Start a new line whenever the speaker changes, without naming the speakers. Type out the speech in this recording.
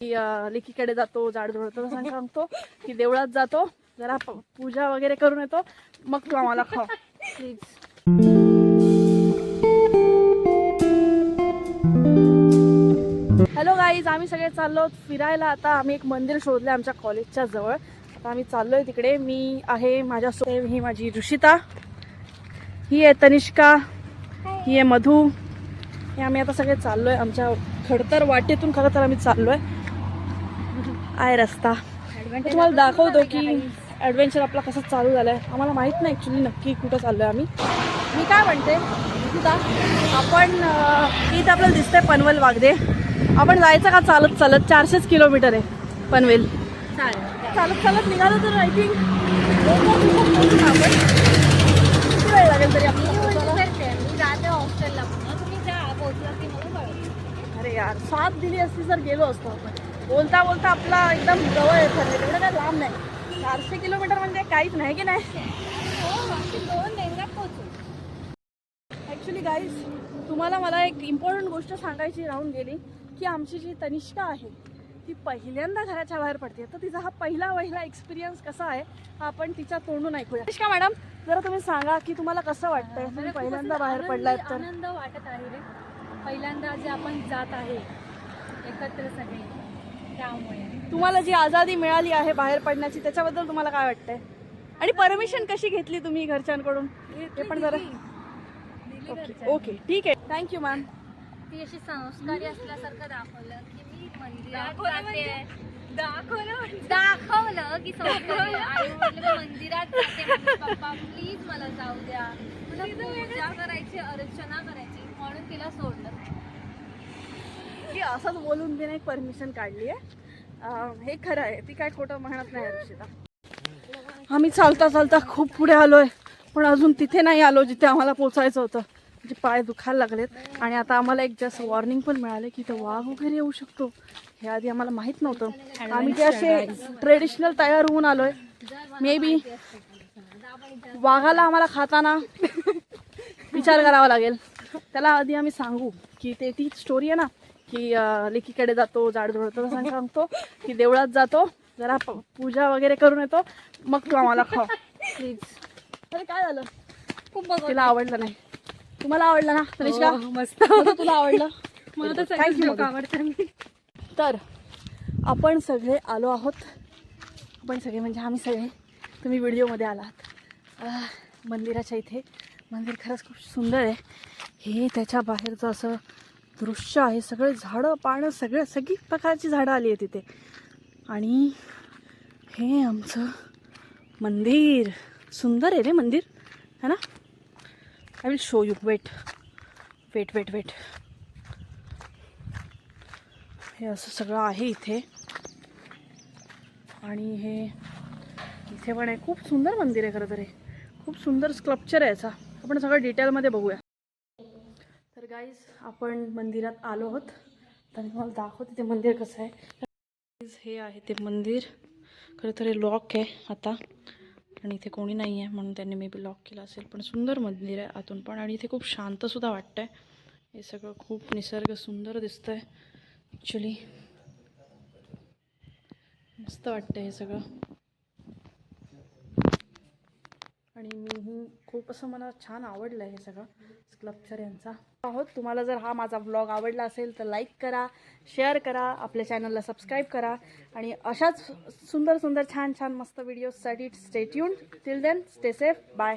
लेकीकडे जातो, जाड जोडतो, सांगतो की देवळात जातो, जरा पूजा वगैरे करून येतो, मग तू आम्हाला खाव प्लीज. हॅलो गाईज, आम्ही सगळे चाललो फिरायला. आता आम्ही एक मंदिर शोधलं आमच्या कॉलेजच्या जवळ. आता आम्ही चाललोय तिकडे. मी आहे, माझ्यासोबत ही माझी ऋषिता, ही आहे तनिष्का, ही आहे मधू. हे आम्ही आता सगळे चाललोय आमच्या खडतर वाटेतून. खरं तर आम्ही चाललोय आहे रस्ता. तुम्हाला दाखवतो की ॲडव्हेंचर आपला कसं चालू झालाय. आम्हाला माहित नाही ॲक्च्युली नक्की कुठं चाललोय आम्ही. मी काय म्हणते ऋषिता, आपण इथं आपल्याला दिसतंय पनवेल वागदे. आपण जायचं का चालत चालत? 400 किलोमीटर आहे पनवेल. चालत चालत निघालो तर आय थिंक आपण किती वेळ लागेल तरी आपल्याला? अरे यार, 7 दिली असती जर गेलो असतो आपण. बोलता बोलता आपला एकदम जवळ आहे ठरलेलं, एवढं काय लांब नाही. 400 किलोमीटर म्हणजे काहीच नाही की नाही. ॲक्च्युली गाईज, तुम्हाला मला एक इम्पॉर्टंट गोष्ट सांगायची राहून गेली की आमची जी तनिष्का आहे ती पहिल्यांदा घराच्या बाहेर पडते. तर तिचा हा पहिला एक्सपिरियन्स कसा आहे हा आपण तिच्या तोंडून ऐकूया. तनिष्का मॅडम, जरा तुम्ही सांगा की तुम्हाला कसं वाटतंय, तुम्ही पहिल्यांदा बाहेर पडलाय तर?
आनंद वाटत आहे रे, पहिल्यांदा जे आपण जात आहे एकत्र सगळे, त्यामुळे
तुम्हाला जी आझादी मिळाली आहे बाहेर पडण्याची त्याच्याबद्दल तुम्हाला काय वाटतंय? आणि परमिशन कशी घेतली तुम्ही घरच्यांकडून ते पण जरा? ओके ठीक आहे, थँक्यू मॅम.
ती अशी संस्कारी असल्यासारखं दाखवलं की मी मंदिरात जाते, दाखवलं की संस्कारी आणि म्हटलं मी मंदिरात जाते. पप्पा प्लीज मला जाऊ द्या, मला पूजा करायची, अर्चना करायची, म्हणून तिला सोडलं.
की असंच बोलून तिने एक परमिशन काढली आहे. हे खरं आहे, ती काय खोटं म्हणत नाही ऋषिता. आम्ही चालता चालता खूप पुढे आलोय, पण अजून तिथे नाही आलो जिथे आम्हाला पोचायचं होतं. म्हणजे पाय दुखायला लागलेत. आणि आता आम्हाला एक जस्ट वॉर्निंग पण मिळाले की इथं वाघ वगैरे येऊ शकतो. हे आधी आम्हाला माहित नव्हतं. आम्ही जे असे ट्रेडिशनल तयार होऊन आलोय, मे बी वाघाला आम्हाला खाताना विचार करावा लागेल. त्याला आधी आम्ही सांगू की ते ती स्टोरी आहे ना की लेकीकडे जातो, जाड जोडतो, सांगतो की देवळात जातो, जरा पूजा वगैरे करून येतो, मग तू आम्हाला खाव प्लीज. अरे काय झालं? खूप तिला आवडलं नाही. तुम्हाला आवडलं ना तनिष्का?
मस्त.
तुला आवडलं?
मला तर सगळं आवडतं.
तर आपण सगळे आलो आहोत. आपण सगळे म्हणजे आम्ही सगळे, तुम्ही व्हिडिओमध्ये आलात मंदिराच्या इथे. मंदिर खरंच खूप सुंदर आहे. हे त्याच्या बाहेरचं असं दृश्य आहे. सगळे झाडं पानं सगळी प्रकारची झाडं आली आहेत तिथे. आणि हे आमचं मंदिर सुंदर आहे रे मंदिर, है ना? I will show you. Wait. हे असं सगळं आहे इथे. आणि हे इथे पण आहे. खूप सुंदर मंदिर आहे खरं तर. हे खूप सुंदर स्कल्पचर आहे याचा. आपण सगळं डिटेलमध्ये बघूया. तर गाईज, आपण मंदिरात आलो आहोत. तर मी तुम्हाला दाखवते ते मंदिर कसं आहे. हे आहे ते मंदिर. खरं तर हे लॉक आहे आता, आणि इथे कोणी नाही आहे म्हणून त्यांनी मे बी लॉक केलं असेल. पण सुंदर मंदिर आहे आतून पण, आणि इथे खूप शांतसुद्धा वाटतं आहे. हे सगळं खूप निसर्ग सुंदर दिसतं आहे ॲक्च्युली. मस्त वाटतं हे सगळं. आणि मीही खूप असं मला छान आवडलं हे सगळं स्कल्पचर यांचा आहोत. तुम्हाला जर हा माझा व्लॉग आवडला असेल तर लाईक करा, शेअर करा, आपल्या चॅनलला सबस्क्राईब करा. आणि अशाच सुंदर छान मस्त व्हिडिओजसाठी stay tuned. Till then stay safe. Bye.